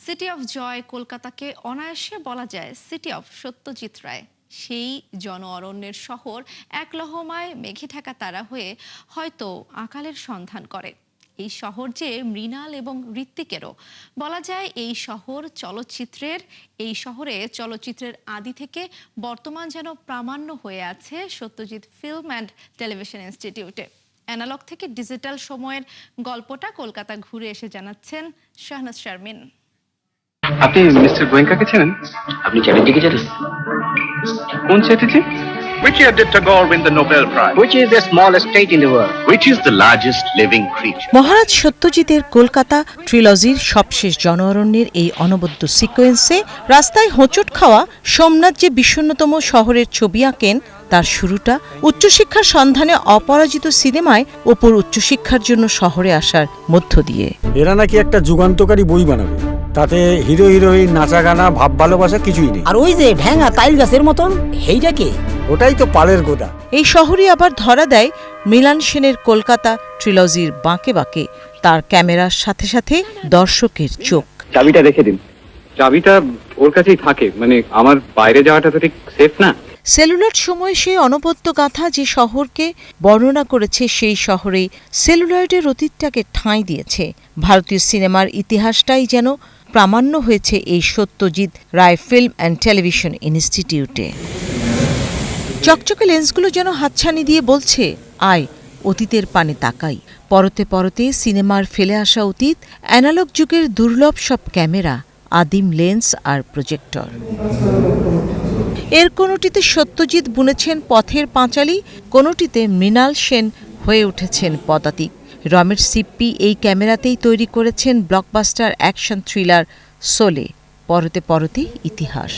City of joy কলকাতাকে অনায়াসে বলা যায় সিটি অফ সত্যজিৎ রায়। সেই জন অরণ্যের শহর এক লহমায় মেঘে ঢাকা তারা হয়ে হয়তো আকালের সন্ধান করে। এই শহর যে মৃণাল এবং ঋত্বিকেরও। বলা যায় এই শহরে চলচ্চিত্রের আদি থেকে বর্তমান যেন প্রামাণ্য হয়ে আছে সত্যজিৎ ফিল্ম অ্যান্ড টেলিভিশন ইনস্টিটিউটে। অ্যানালগ থেকে ডিজিটাল সময়ের গল্পটা কলকাতা ঘুরে এসে জানাচ্ছেন শাহনাজ শারমিন। আপনি মিস্টার গোয়েঙ্কাকে চেনেন? আপনি চ্যাটার্জিকে জানেন? কোন Chatterjee? Which year did Tagore win the Nobel Prize? Which is the smallest state in the world? Which is the largest living creature? মহারাজ সত্যজিতের কলকাতা ট্রিলজির সবশেষ জন অরণ্যের এই অনবদ্য সিকোয়েন্সে রাস্তায় হোঁচট খাওয়া সোমনাথ যে বিষণ্ণতম শহরের ছবি আঁকেন, তার শুরুটা উচ্চশিক্ষার সন্ধানে অপরাজিত সিনেমায় ওপর উচ্চশিক্ষার জন্য শহরে আসার মধ্য দিয়ে। এরা নাকি একটা যুগান্তকারী বই বানাবে, তাতে হিরো হিরোইন, নাচা গানা, ভাব ভালোবাসা কিছুই নেই। আর ওই যে ভ্যাঙা তাইল গাছের মতন, হেইটা কে? ওটাই তো পালের গোদা। এই শহরই আবার ধরা দেয় মৃণাল সেনের কলকাতা ট্রিলজির বাঁকে বাঁকে, তার ক্যামেরার সাথে সাথে দর্শকের চোখ। চাবিটা রেখে দিন। চাবিটা ওর কাছেই থাকে, মানে আমার বাইরে যাওয়াটা তো ঠিক সেফ না। সেলুলয়েড সময় সেই অনবদ্য গাথা যে শহরকে বর্ণনা করেছে, সেই শহরেই সেলুলয়েডের অতীতটাকে ঠাঁই দিয়েছে। ভারতীয় সিনেমার ইতিহাসটাই যেন প্রামাণ্য হয়েছে এই Satyajit Ray film and television ইনস্টিটিউটে। চকচকে লেন্সগুলো যেন হাতছানি দিয়ে বলছে, আয় অতীতের পানে তাকাই। পরতে পরতে সিনেমার ফেলে আসা অতীত, অ্যানালগ যুগের দুর্লভ সব ক্যামেরা, আদিম লেন্স আর প্রজেক্টর। এর কোনোটিতে সত্যজিৎ বুনেছেন পথের পাঁচালী, কোনোটিতে মৃণাল সেন হয়ে উঠেছেন পদাতিক। রমেশ সিপ্পি এই ক্যামেরাতেই তৈরি করেছেন ব্লকবাস্টার অ্যাকশন থ্রিলার শোলে। পরতে পরতে ইতিহাস।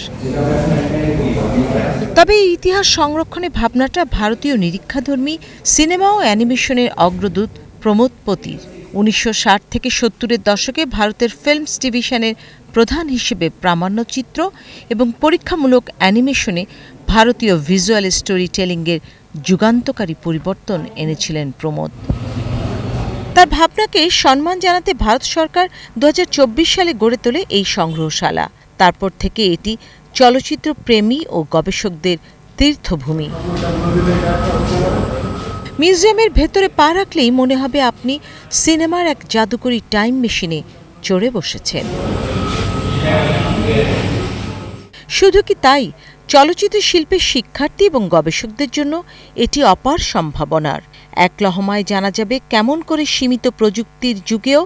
তবে এই ইতিহাস সংরক্ষণে ভাবনাটা ভারতীয় নিরীক্ষাধর্মী সিনেমা ও অ্যানিমেশনের অগ্রদূত প্রমোদ পতির। 1960 থেকে 70-এর দশকে ভারতের ফিল্মস ডিভিশনের প্রধান হিসেবে প্রামাণ্যচিত্র এবং পরীক্ষামূলক অ্যানিমেশনে ভারতীয় ভিজুয়াল স্টোরি টেলিংয়ের যুগান্তকারী পরিবর্তন এনেছিলেন প্রমোদ। তার ভাবনাকে সম্মান জানাতে ভারত সরকার 2024 সালে গড়ে তোলে এই সংগ্রহশালা। তারপর থেকে এটি চলচ্চিত্র প্রেমী ও গবেষকদের তীর্থভূমি। মিউজিয়ামের ভেতরে পা রাখলেই মনে হবে আপনি সিনেমার এক জাদুকরী টাইম মেশিনে চড়ে বসেছেন। শুধু কি তাই, চলচ্চিত্র শিল্পের শিক্ষার্থী এবং গবেষকদের জন্য এটি অপার সম্ভাবনার। এক লহমায় জানা যাবে কেমন করে সীমিত প্রযুক্তির যুগেও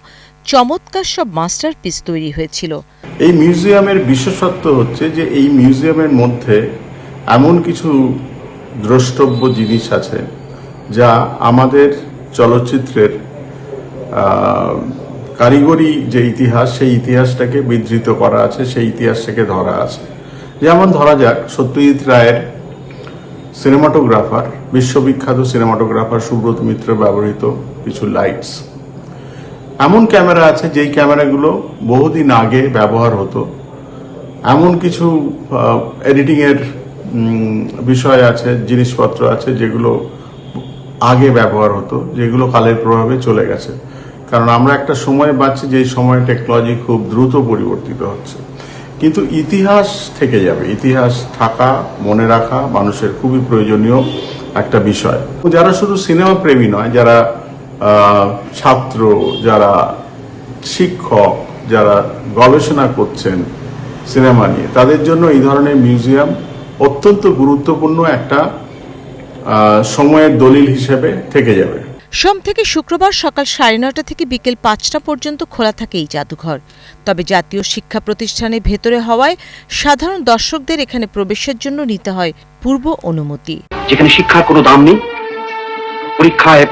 চমৎকার সব মাস্টারপিস তৈরি হয়েছিল। এই মিউজিয়ামের বিশেষত্ব হচ্ছে যে এই মিউজিয়ামের মধ্যে এমন কিছু দ্রষ্টব্য জিনিস আছে যা আমাদের চলচ্চিত্রের কারিগরি যে ইতিহাস, সেই ইতিহাসটাকে বিধৃত করা আছে, সেই ইতিহাসটাকে ধরা আছে। যেমন ধরা যাক সত্যজিৎ রায়ের সিনেমাটোগ্রাফার, বিশ্ববিখ্যাত সিনেমাটোগ্রাফার সুব্রত মিত্র ব্যবহৃত কিছু লাইটস। এমন ক্যামেরা আছে যেই ক্যামেরাগুলো বহুদিন আগে ব্যবহার হতো। এমন কিছু এডিটিংয়ের বিষয় আছে, জিনিসপত্র আছে যেগুলো আগে ব্যবহার হতো, যেগুলো কালের প্রভাবে চলে গেছে। কারণ আমরা একটা সময় পাচ্ছি যেই সময় টেকনোলজি খুব দ্রুত পরিবর্তিত হচ্ছে, কিন্তু ইতিহাস থেকে যাবে। ইতিহাস থাকা, মনে রাখা মানুষের খুবই প্রয়োজনীয় একটা বিষয়। যারা শুধু সিনেমা প্রেমী নয়, যারা ছাত্র, যারা শিক্ষক, যারা গবেষণা করছেন সিনেমা নিয়ে, তাদের জন্য এই ধরনের মিউজিয়াম অত্যন্ত গুরুত্বপূর্ণ একটা সময়ের দলিল হিসেবে থেকে যাবে। সোম থেকে শুক্রবার সকাল 9:30 থেকে বিকেল 5টা পর্যন্ত খোলা থাকে এই জাদুঘর। তবে জাতীয় শিক্ষা প্রতিষ্ঠানে ভেতরে হওয়ায় সাধারণ দর্শকদের এখানে প্রবেশের জন্য নিতে হয় পূর্ব অনুমতি। যেখানে শিক্ষার কোনো দাম নেই, পরীক্ষায়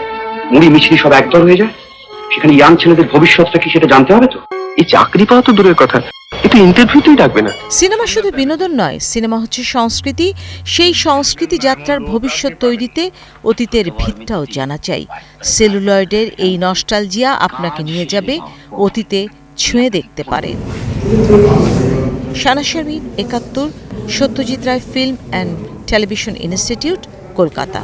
মুড়ি মিছিলি সব একদর হয়ে যায়, সেখানে ইয়াং ছেলেদের ভবিষ্যৎটা কি সেটা জানতে হবে তো। এই চাকরি পাওয়া তো দূরের কথা, এটা ইন্টারভিউতেই ডাকবে না। সিনেমা শুধু বিনোদন নয়, সিনেমা হচ্ছে সংস্কৃতি। সেই সংস্কৃতি যাত্রার ভবিষ্যৎ তৈরিতে অতীতের ভিতটাও জানা চাই। সেলুলয়েডের এই নস্টালজিয়া আপনাকে নিয়ে যাবে অতীতে, ছুঁয়ে দেখতে পারেন। Shahnaz Sharmin, 71, Satyajit Ray film and television institute, Kolkata.